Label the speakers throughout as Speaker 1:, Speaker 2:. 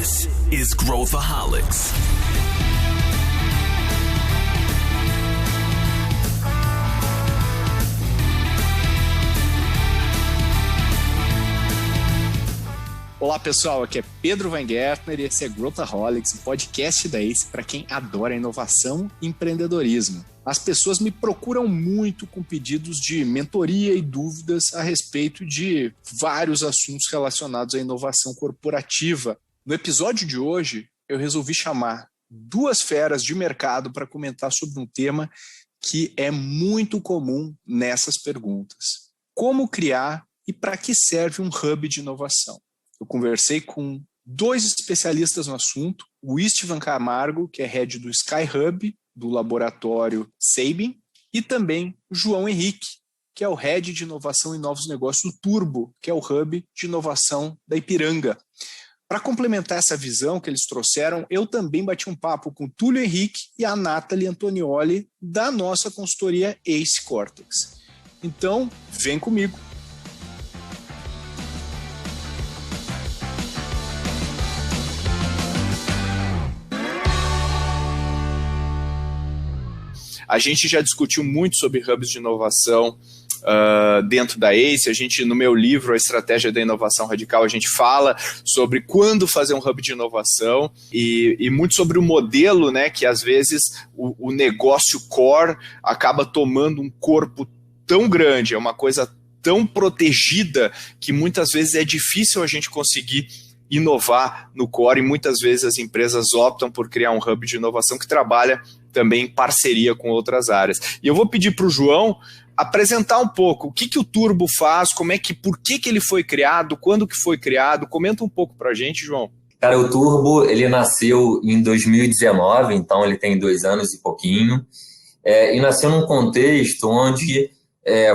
Speaker 1: This is Growthaholics.
Speaker 2: Olá pessoal, aqui é Pedro Weingärtner e esse é Growthaholics, o podcast da ACE para quem adora inovação e empreendedorismo. As pessoas me procuram muito com pedidos de mentoria e dúvidas a respeito de vários assuntos relacionados à inovação corporativa. No episódio de hoje, eu resolvi chamar duas feras de mercado para comentar sobre um tema que é muito comum nessas perguntas. Como criar e para que serve um hub de inovação? Eu conversei com dois especialistas no assunto, o Istvan Camargo, que é head do Sky Hub, do laboratório Sabin, e também o João Henrique, que é o head de inovação e novos negócios do Turbo, que é o hub de inovação da Ipiranga. Para complementar essa visão que eles trouxeram, eu também bati um papo com o Túlio Henrique e a Nathalie Antonioli, da nossa consultoria ACE Cortex. Então, vem comigo. A gente já discutiu muito sobre hubs de inovação dentro da ACE. A gente, no meu livro, A Estratégia da Inovação Radical, a gente fala sobre quando fazer um hub de inovação e muito sobre o modelo, né, que às vezes o negócio core acaba tomando um corpo tão grande, é uma coisa tão protegida que muitas vezes é difícil a gente conseguir inovar no core e muitas vezes as empresas optam por criar um hub de inovação que trabalha também em parceria com outras áreas. E eu vou pedir para o João apresentar um pouco o que o Turbo faz, por que ele foi criado, quando que foi criado. Comenta um pouco para a gente, João.
Speaker 3: Cara, o Turbo, ele nasceu em 2019, então ele tem 2 anos e pouquinho, e nasceu num contexto onde,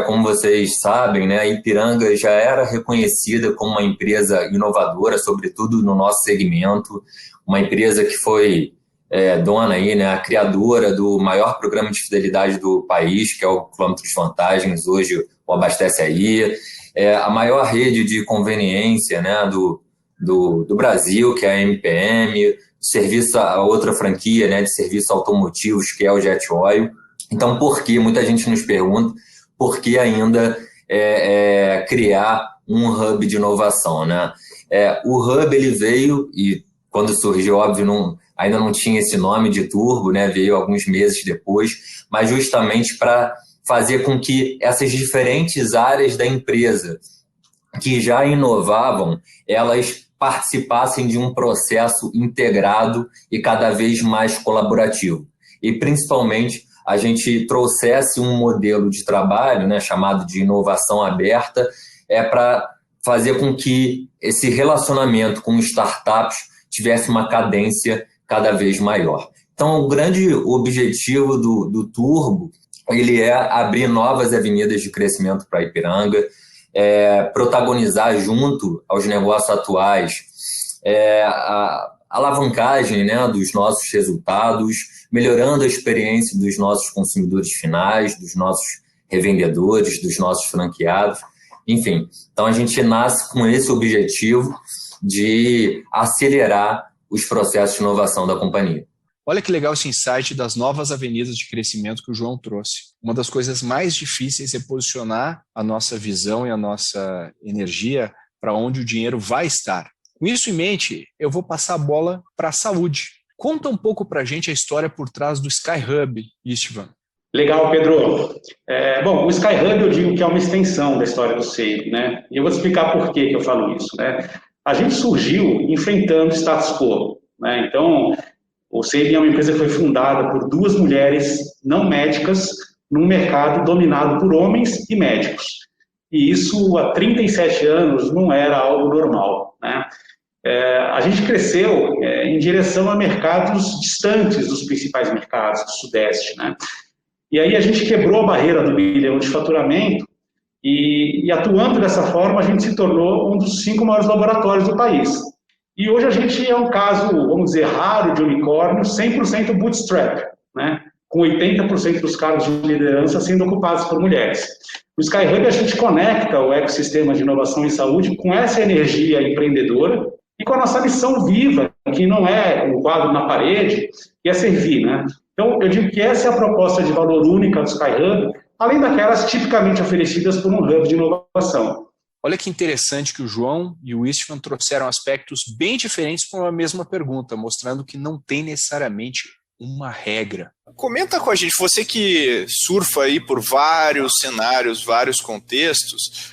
Speaker 3: como vocês sabem, né, a Ipiranga já era reconhecida como uma empresa inovadora, sobretudo no nosso segmento, uma empresa que foi dona aí, né, a criadora do maior programa de fidelidade do país, que é o Quilômetros Vantagens, hoje o Abastece Aí, a maior rede de conveniência, né, do Brasil, que é a MPM, serviço a outra franquia, né, de serviços automotivos, que é o Jet Oil. Então, por que? Muita gente nos pergunta por que ainda criar um hub de inovação, né? O hub ele veio, e quando surgiu, óbvio, ainda não tinha esse nome de Turbo, né? Veio alguns meses depois, mas justamente para fazer com que essas diferentes áreas da empresa que já inovavam, elas participassem de um processo integrado e cada vez mais colaborativo. E, principalmente, a gente trouxesse um modelo de trabalho, né, chamado de inovação aberta, para fazer com que esse relacionamento com startups tivesse uma cadência cada vez maior. Então, o grande objetivo do Turbo, ele é abrir novas avenidas de crescimento para a Ipiranga, protagonizar junto aos negócios atuais a alavancagem, né, dos nossos resultados, melhorando a experiência dos nossos consumidores finais, dos nossos revendedores, dos nossos franqueados, enfim. Então, a gente nasce com esse objetivo de acelerar os processos de inovação da companhia.
Speaker 2: Olha que legal esse insight das novas avenidas de crescimento que o João trouxe. Uma das coisas mais difíceis é posicionar a nossa visão e a nossa energia para onde o dinheiro vai estar. Com isso em mente, eu vou passar a bola para a saúde. Conta um pouco para a gente a história por trás do Sky Hub, Istvan.
Speaker 4: Legal, Pedro. Bom, o Sky Hub eu digo que é uma extensão da história do Sabin, né? E eu vou te explicar por que eu falo isso, né? A gente surgiu enfrentando o status quo, né? Então, o Sabin é uma empresa que foi fundada por 2 mulheres não médicas num mercado dominado por homens e médicos. E isso, há 37 anos, não era algo normal, né? A gente cresceu em direção a mercados distantes dos principais mercados do Sudeste, né? E aí a gente quebrou a barreira do bilhão de faturamento e atuando dessa forma, a gente se tornou um dos 5 maiores laboratórios do país. E hoje a gente é um caso, vamos dizer, raro de unicórnio, 100% bootstrap, né? Com 80% dos cargos de liderança sendo ocupados por mulheres. No Sky Hub a gente conecta o ecossistema de inovação em saúde com essa energia empreendedora e com a nossa missão viva, que não é um quadro na parede, que é servir, né? Então, eu digo que essa é a proposta de valor única do SkyHub, além daquelas tipicamente oferecidas por um hub de inovação.
Speaker 2: Olha que interessante que o João e o Istvan trouxeram aspectos bem diferentes para uma mesma pergunta, mostrando que não tem necessariamente uma regra.
Speaker 5: Comenta com a gente, você que surfa aí por vários cenários, vários contextos,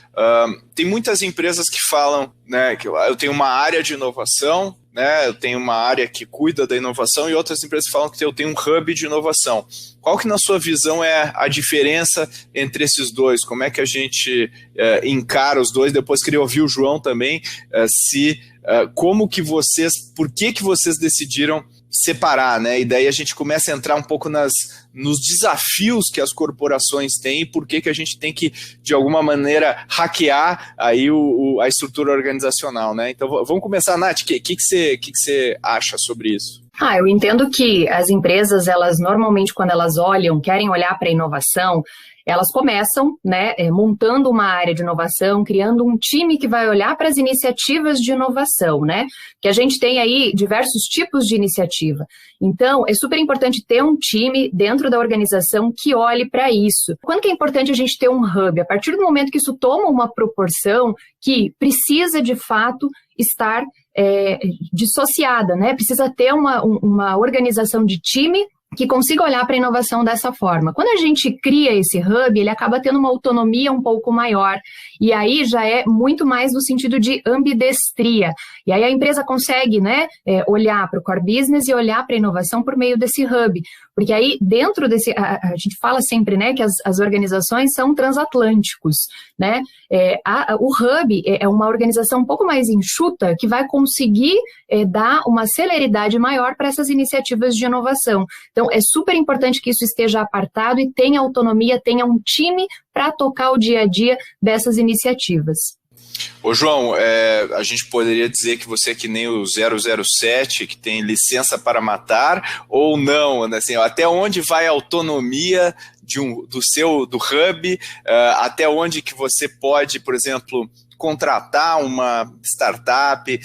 Speaker 5: tem muitas empresas que falam, né, que eu tenho uma área de inovação, né, eu tenho uma área que cuida da inovação, e outras empresas falam que eu tenho um hub de inovação. Qual que, na sua visão, é a diferença entre esses dois? Como é que a gente encara os dois? Depois queria ouvir o João também, por que vocês decidiram separar, né? E daí a gente começa a entrar um pouco nos desafios que as corporações têm e por que a gente tem que, de alguma maneira, hackear aí a estrutura organizacional, né? Então, vamos começar, Nath, o que você acha sobre isso?
Speaker 6: Eu entendo que as empresas, elas normalmente, quando elas querem olhar para a inovação, elas começam, né, montando uma área de inovação, criando um time que vai olhar para as iniciativas de inovação, né? Que a gente tem aí diversos tipos de iniciativa. Então, é super importante ter um time dentro da organização que olhe para isso. Quando que é importante a gente ter um hub? A partir do momento que isso toma uma proporção que precisa, de fato, estar dissociada, né? Precisa ter uma organização de time que consiga olhar para a inovação dessa forma. Quando a gente cria esse hub, ele acaba tendo uma autonomia um pouco maior, e aí já é muito mais no sentido de ambidestria. E aí a empresa consegue, né, olhar para o core business e olhar para a inovação por meio desse hub. Porque aí, dentro desse... A gente fala sempre, né, que as organizações são transatlânticos, né? O hub é uma organização um pouco mais enxuta que vai conseguir dar uma celeridade maior para essas iniciativas de inovação. Então, é super importante que isso esteja apartado e tenha autonomia, tenha um time para tocar o dia a dia dessas iniciativas.
Speaker 5: Ô João, a gente poderia dizer que você é que nem o 007, que tem licença para matar, ou não? Assim, até onde vai a autonomia do hub? Até onde que você pode, por exemplo, contratar uma startup?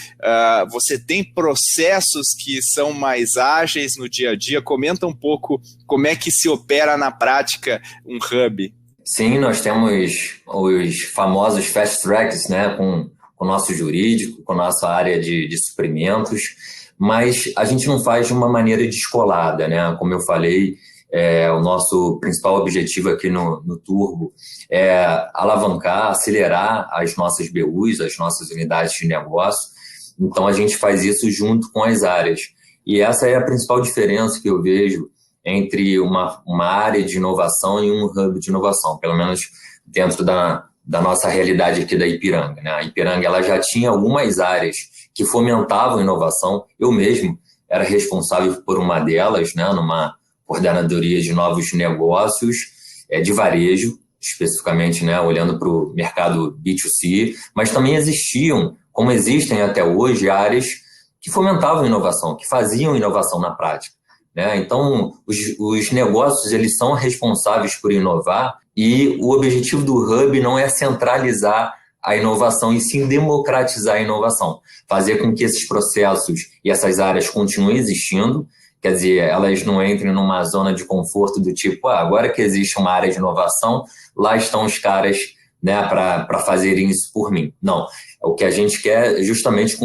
Speaker 5: Você tem processos que são mais ágeis no dia a dia? Comenta um pouco como é que se opera na prática um hub.
Speaker 3: Sim, nós temos os famosos fast tracks, né, com o nosso jurídico, com a nossa área de suprimentos, mas a gente não faz de uma maneira descolada, né? Como eu falei, o nosso principal objetivo aqui no Turbo é alavancar, acelerar as nossas BUs, as nossas unidades de negócio. Então, a gente faz isso junto com as áreas. E essa é a principal diferença que eu vejo entre uma área de inovação e um hub de inovação, pelo menos dentro da nossa realidade aqui da Ipiranga, né? A Ipiranga ela já tinha algumas áreas que fomentavam inovação. Eu mesmo era responsável por uma delas, né, numa coordenadoria de novos negócios de varejo, especificamente, né, olhando para o mercado B2C, mas também existiam, como existem até hoje, áreas que fomentavam inovação, que faziam inovação na prática. Né? Então, os negócios eles são responsáveis por inovar e o objetivo do hub não é centralizar a inovação e sim democratizar a inovação, fazer com que esses processos e essas áreas continuem existindo, quer dizer, elas não entrem numa zona de conforto do tipo, agora que existe uma área de inovação, lá estão os caras, né, para fazerem isso por mim. Não, o que a gente quer é justamente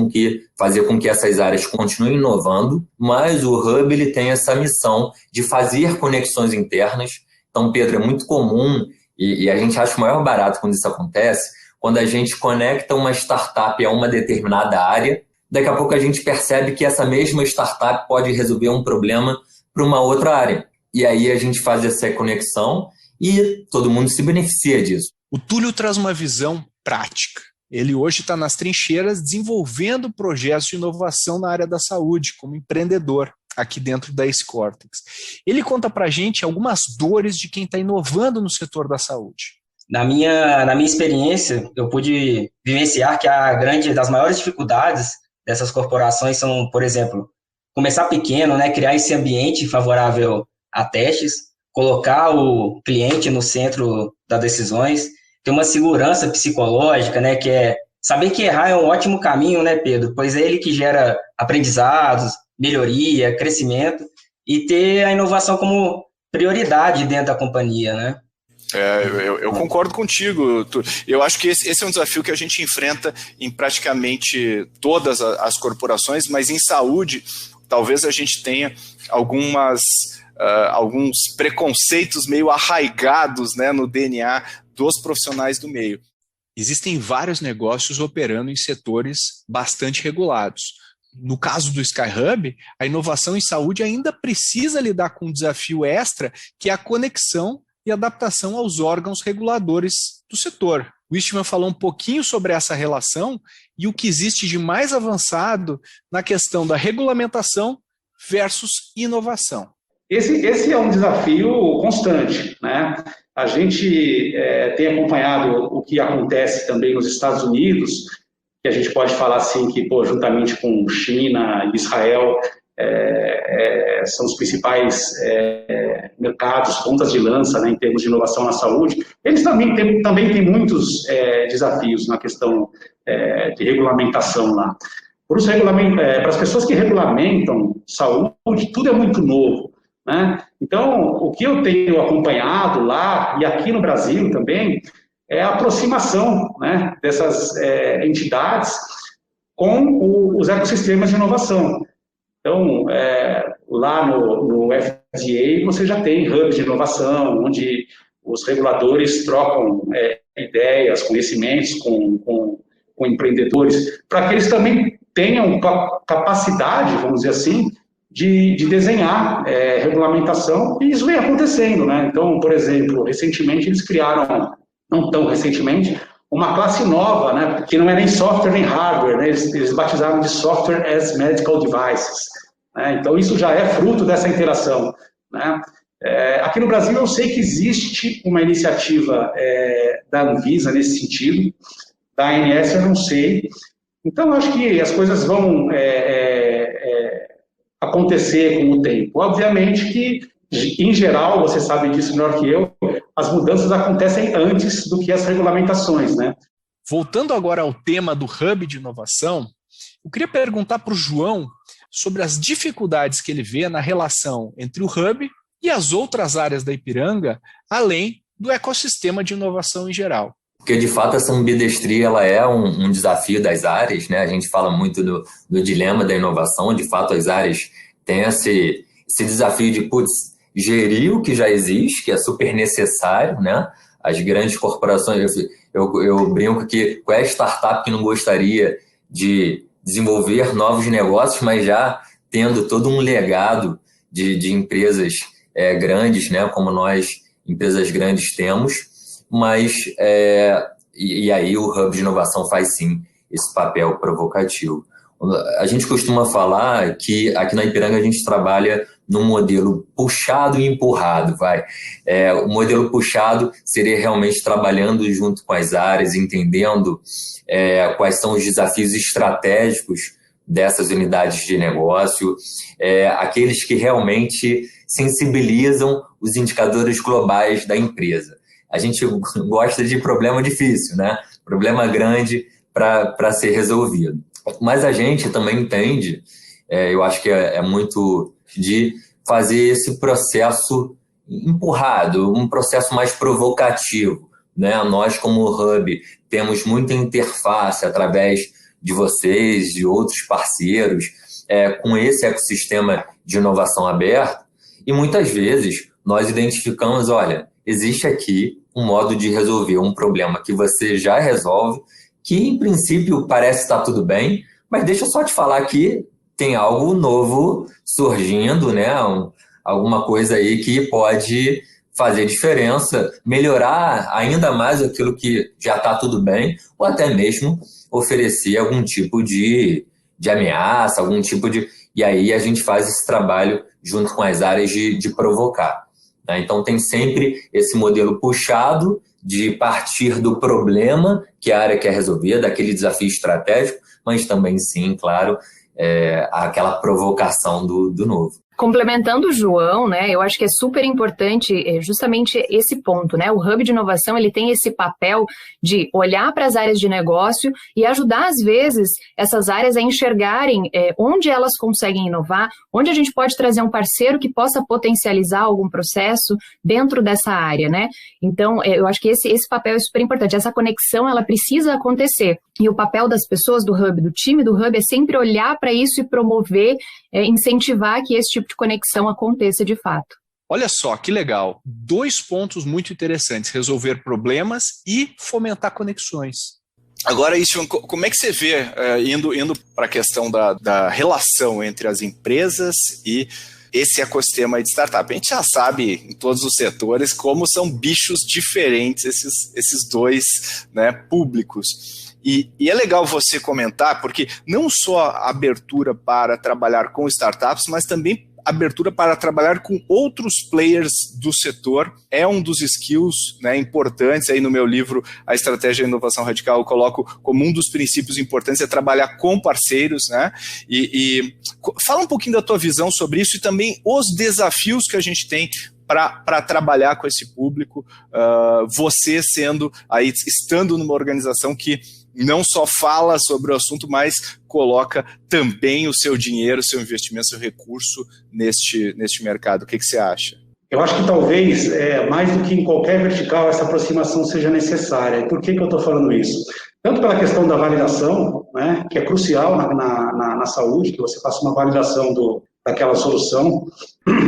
Speaker 3: fazer com que essas áreas continuem inovando, mas o Hub ele tem essa missão de fazer conexões internas. Então, Pedro, é muito comum, e a gente acha o maior barato quando isso acontece, quando a gente conecta uma startup a uma determinada área, daqui a pouco a gente percebe que essa mesma startup pode resolver um problema para uma outra área. E aí a gente faz essa conexão e todo mundo se beneficia disso.
Speaker 2: O Túlio traz uma visão prática. Ele hoje está nas trincheiras desenvolvendo projetos de inovação na área da saúde, como empreendedor, aqui dentro da Scortex. Ele conta para a gente algumas dores de quem está inovando no setor da saúde.
Speaker 7: Na minha experiência, eu pude vivenciar que a grande das maiores dificuldades dessas corporações são, por exemplo, começar pequeno, né, criar esse ambiente favorável a testes, colocar o cliente no centro das decisões, ter uma segurança psicológica, né, que é saber que errar é um ótimo caminho, né, Pedro? Pois é ele que gera aprendizados, melhoria, crescimento e ter a inovação como prioridade dentro da companhia, né?
Speaker 5: Eu concordo contigo. Eu acho que esse é um desafio que a gente enfrenta em praticamente todas as corporações, mas em saúde, talvez a gente tenha alguns preconceitos meio arraigados, né, no DNA dos profissionais do meio.
Speaker 2: Existem vários negócios operando em setores bastante regulados. No caso do SkyHub, a inovação em saúde ainda precisa lidar com um desafio extra, que é a conexão e adaptação aos órgãos reguladores do setor. O Istvan falou um pouquinho sobre essa relação e o que existe de mais avançado na questão da regulamentação versus inovação.
Speaker 4: Esse é um desafio constante, né? A gente tem acompanhado o que acontece também nos Estados Unidos, que a gente pode falar assim que, juntamente com China e Israel, são os principais mercados, pontas de lança, né, em termos de inovação na saúde. Eles também têm muitos desafios na questão de regulamentação lá. Para as pessoas que regulamentam saúde, tudo é muito novo, né? Então, o que eu tenho acompanhado lá, e aqui no Brasil também, é a aproximação, né, dessas entidades com os ecossistemas de inovação. Então, lá no FDA, você já tem hubs de inovação, onde os reguladores trocam ideias, conhecimentos com empreendedores, para que eles também tenham capacidade, vamos dizer assim, de desenhar regulamentação, e isso vem acontecendo, né? Então, por exemplo, recentemente eles criaram, não tão recentemente, uma classe nova, né, que não é nem software nem hardware, né, eles batizaram de Software as Medical Devices, né, então isso já é fruto dessa interação, né. Aqui no Brasil eu sei que existe uma iniciativa da Anvisa nesse sentido, da ANS eu não sei, então eu acho que as coisas vão acontecer com o tempo. Obviamente que, em geral, você sabe disso melhor que eu, as mudanças acontecem antes do que as regulamentações, né?
Speaker 2: Voltando agora ao tema do Hub de Inovação, eu queria perguntar para o João sobre as dificuldades que ele vê na relação entre o Hub e as outras áreas da Ipiranga, além do ecossistema de inovação em geral.
Speaker 3: Porque, de fato, essa ambidestria ela é um desafio das áreas, né? A gente fala muito do dilema da inovação. De fato, as áreas têm esse desafio de, gerir o que já existe, que é super necessário, né? As grandes corporações, eu brinco que qual é a startup que não gostaria de desenvolver novos negócios, mas já tendo todo um legado de empresas grandes, né? Como nós, empresas grandes, temos, mas e aí o Hub de Inovação faz sim esse papel provocativo. A gente costuma falar que aqui na Ipiranga a gente trabalha num modelo puxado e empurrado, o modelo puxado seria realmente trabalhando junto com as áreas, entendendo quais são os desafios estratégicos dessas unidades de negócio, aqueles que realmente sensibilizam os indicadores globais da empresa. A gente gosta de problema difícil, né? Problema grande para ser resolvido. Mas a gente também entende, eu acho que é muito de fazer esse processo empurrado, um processo mais provocativo, né? Nós, como Hub, temos muita interface através de vocês, de outros parceiros, com esse ecossistema de inovação aberto, e muitas vezes nós identificamos, olha, existe aqui um modo de resolver um problema que você já resolve, que em princípio parece estar tudo bem, mas deixa eu só te falar que tem algo novo surgindo, né? Alguma coisa aí que pode fazer diferença, melhorar ainda mais aquilo que já está tudo bem, ou até mesmo oferecer algum tipo de ameaça, algum tipo de... E aí a gente faz esse trabalho junto com as áreas de provocar. Né? Então tem sempre esse modelo puxado de partir do problema que a área quer resolver, daquele desafio estratégico, mas também sim, claro, aquela provocação do novo.
Speaker 6: Complementando o João, né, eu acho que é super importante justamente esse ponto, né? O Hub de Inovação, ele tem esse papel de olhar para as áreas de negócio e ajudar, às vezes, essas áreas a enxergarem onde elas conseguem inovar, onde a gente pode trazer um parceiro que possa potencializar algum processo dentro dessa área, né? Então, eu acho que esse papel é super importante. Essa conexão, ela precisa acontecer. E o papel das pessoas do Hub, do time do Hub, é sempre olhar para isso e promover, incentivar que esse tipo de conexão aconteça de fato.
Speaker 2: Olha só, que legal. 2 pontos muito interessantes: resolver problemas e fomentar conexões.
Speaker 5: Agora, isso, como é que você vê, indo para a questão da relação entre as empresas e esse ecossistema de startup? A gente já sabe, em todos os setores, como são bichos diferentes esses dois, né, públicos. E é legal você comentar, porque não só a abertura para trabalhar com startups, mas também abertura para trabalhar com outros players do setor é um dos skills, né, importantes. Aí no meu livro, A Estratégia da Inovação Radical, eu coloco como um dos princípios importantes é trabalhar com parceiros, né? E fala um pouquinho da tua visão sobre isso e também os desafios que a gente tem para trabalhar com esse público, você estando numa organização que não só fala sobre o assunto, mas coloca também o seu dinheiro, o seu investimento, o seu recurso neste mercado. O que você acha?
Speaker 4: Eu acho que talvez, mais do que em qualquer vertical, essa aproximação seja necessária. E por que eu estou falando isso? Tanto pela questão da validação, né, que é crucial na saúde, que você faça uma validação daquela solução,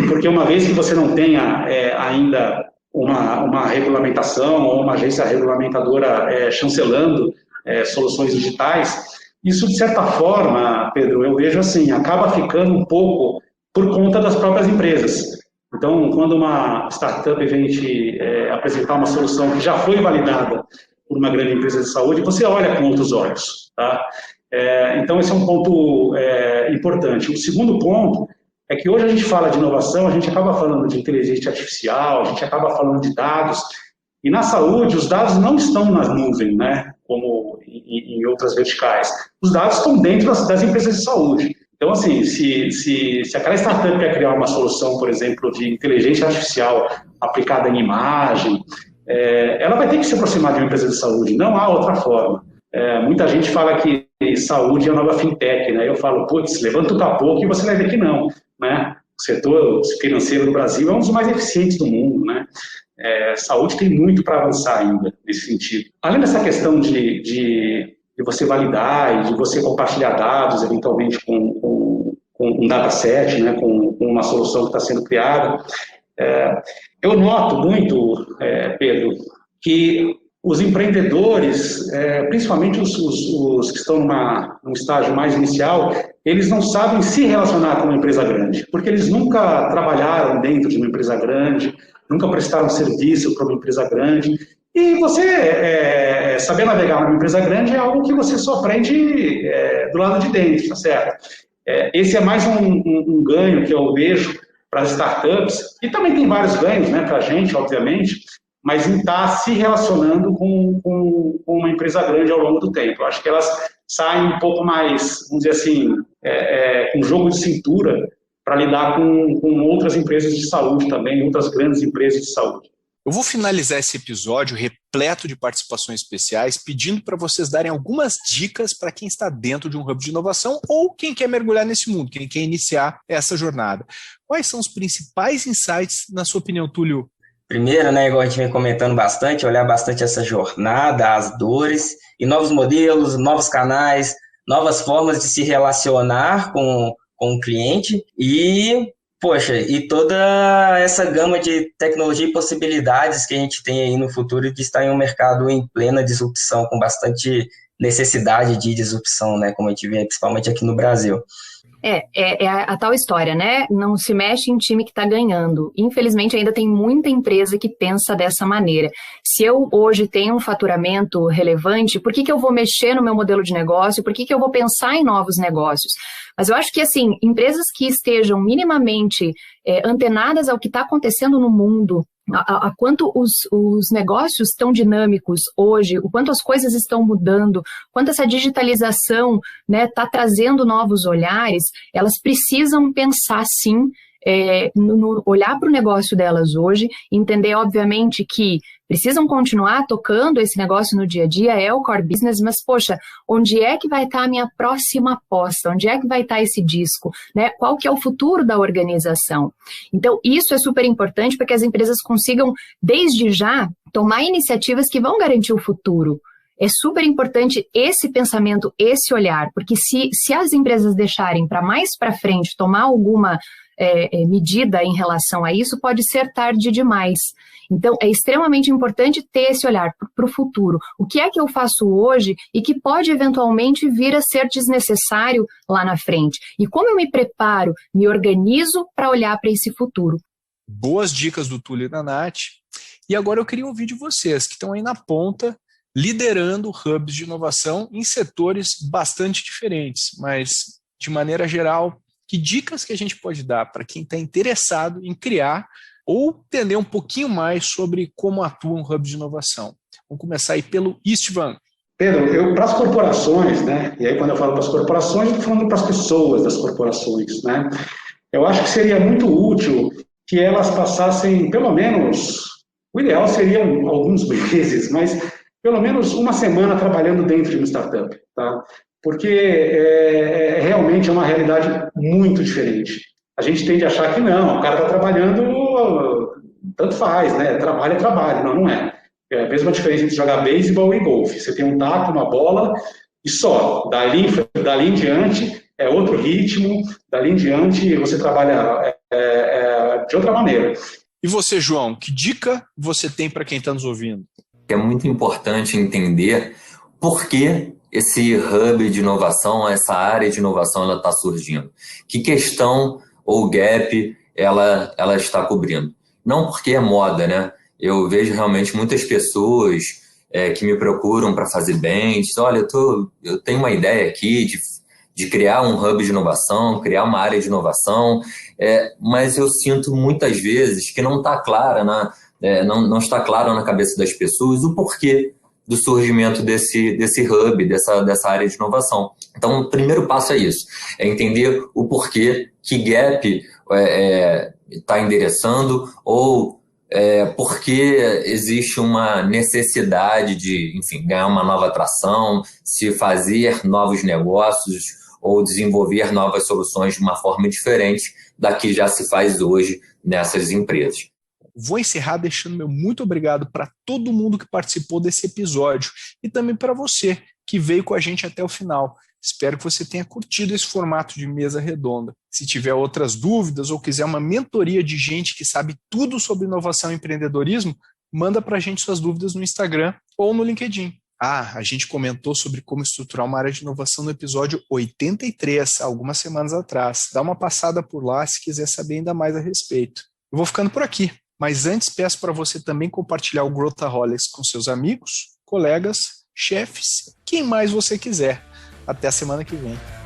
Speaker 4: porque uma vez que você não tenha ainda uma regulamentação ou uma agência regulamentadora chancelando soluções digitais, isso, de certa forma, Pedro, eu vejo assim, acaba ficando um pouco por conta das próprias empresas. Então, quando uma startup vem te apresentar uma solução que já foi validada por uma grande empresa de saúde, você olha com outros olhos, tá? Então, esse é um ponto importante. O segundo ponto é que hoje a gente fala de inovação, a gente acaba falando de inteligência artificial, a gente acaba falando de dados, e na saúde os dados não estão na nuvem, né, como em outras verticais. Os dados estão dentro das empresas de saúde. Então, assim, se aquela startup quer criar uma solução, por exemplo, de inteligência artificial aplicada em imagem, ela vai ter que se aproximar de uma empresa de saúde, não há outra forma. Muita gente fala que saúde é a nova fintech, né? Eu falo, putz, levanta o capô que você vai ver que não, né? O setor financeiro do Brasil é um dos mais eficientes do mundo, né? Saúde tem muito para avançar ainda nesse sentido. Além dessa questão de você validar e de você compartilhar dados, eventualmente com um dataset, né, com uma solução que está sendo criada, eu noto muito, Pedro, que os empreendedores, principalmente os que estão num estágio mais inicial, eles não sabem se relacionar com uma empresa grande, porque eles nunca trabalharam dentro de uma empresa grande, nunca prestaram serviço para uma empresa grande. E você saber navegar numa empresa grande é algo que você só aprende do lado de dentro, tá certo? Esse é mais um ganho que eu vejo para as startups, e também tem vários ganhos, né, para a gente, obviamente, mas em estar se relacionando com uma empresa grande ao longo do tempo. Eu acho que elas saem um pouco mais, vamos dizer assim, com jogo de cintura para lidar com outras empresas de saúde também, outras grandes empresas de saúde.
Speaker 2: Eu vou finalizar esse episódio repleto de participações especiais, pedindo para vocês darem algumas dicas para quem está dentro de um hub de inovação ou quem quer mergulhar nesse mundo, quem quer iniciar essa jornada. Quais são os principais insights, na sua opinião, Túlio?
Speaker 7: Primeiro, né, igual a gente vem comentando bastante, olhar bastante essa jornada, as dores, e novos modelos, novos canais, novas formas de se relacionar com o cliente e toda essa gama de tecnologia e possibilidades que a gente tem aí no futuro de estar em um mercado em plena disrupção, com bastante necessidade de disrupção, né, como a gente vê principalmente aqui no Brasil.
Speaker 6: É a tal história, né? Não se mexe em time que está ganhando. Infelizmente, ainda tem muita empresa que pensa dessa maneira. Se eu hoje tenho um faturamento relevante, por que eu vou mexer no meu modelo de negócio? Por que eu vou pensar em novos negócios? Mas eu acho que, assim, empresas que estejam minimamente antenadas ao que está acontecendo no mundo, a quanto os negócios estão dinâmicos hoje, o quanto as coisas estão mudando, quanto essa digitalização, né, está trazendo novos olhares, elas precisam pensar, sim, olhar para o negócio delas hoje, entender, obviamente, que precisam continuar tocando esse negócio no dia a dia, é o core business, mas, poxa, onde é que vai estar a minha próxima aposta? Onde é que vai estar esse disco? Né? Qual que é o futuro da organização? Então, isso é super importante para que as empresas consigam, desde já, tomar iniciativas que vão garantir o futuro. É super importante esse pensamento, esse olhar, porque se as empresas deixarem para mais para frente tomar alguma medida em relação a isso, pode ser tarde demais. Então, é extremamente importante ter esse olhar para o futuro. O que é que eu faço hoje e que pode eventualmente vir a ser desnecessário lá na frente? E como eu me preparo, me organizo para olhar para esse futuro?
Speaker 2: Boas dicas do Túlio e da Nath. E agora eu queria ouvir de vocês, que estão aí na ponta, liderando hubs de inovação em setores bastante diferentes, mas, de maneira geral, que dicas que a gente pode dar para quem está interessado em criar ou entender um pouquinho mais sobre como atua um hub de inovação? Vamos começar aí pelo Istvan.
Speaker 4: Pedro, para as corporações, né? E aí quando eu falo para as corporações, eu estou falando para as pessoas das corporações, né? Eu acho que seria muito útil que elas passassem, pelo menos, o ideal seria alguns meses, mas pelo menos uma semana trabalhando dentro de uma startup, tá? Porque realmente é uma realidade muito diferente. A gente tende a achar que não, o cara está trabalhando, tanto faz, né? Trabalho é trabalho, não é. É a mesma diferença entre jogar beisebol e golfe. Você tem um taco, uma bola e só. Dali em diante é outro ritmo, dali em diante você trabalha de outra maneira.
Speaker 2: E você, João, que dica você tem para quem está nos ouvindo?
Speaker 3: É muito importante entender por que esse hub de inovação, essa área de inovação, ela está surgindo. Que questão ou gap ela está cobrindo? Não porque é moda, né? Eu vejo realmente muitas pessoas que me procuram para fazer bem, dizem, olha, eu tenho uma ideia aqui de criar um hub de inovação, criar uma área de inovação, mas eu sinto muitas vezes que não está clara, não está claro na cabeça das pessoas o porquê do surgimento desse hub, dessa área de inovação. Então, o primeiro passo é isso, é entender o porquê, que gap está endereçando ou porque existe uma necessidade de, enfim, ganhar uma nova atração, se fazer novos negócios ou desenvolver novas soluções de uma forma diferente da que já se faz hoje nessas empresas.
Speaker 2: Vou encerrar deixando meu muito obrigado para todo mundo que participou desse episódio e também para você que veio com a gente até o final. Espero que você tenha curtido esse formato de mesa redonda. Se tiver outras dúvidas ou quiser uma mentoria de gente que sabe tudo sobre inovação e empreendedorismo, manda para a gente suas dúvidas no Instagram ou no LinkedIn. A gente comentou sobre como estruturar uma área de inovação no episódio 83, algumas semanas atrás. Dá uma passada por lá se quiser saber ainda mais a respeito. Eu vou ficando por aqui. Mas antes peço para você também compartilhar o Growthaholics com seus amigos, colegas, chefes, quem mais você quiser. Até a semana que vem.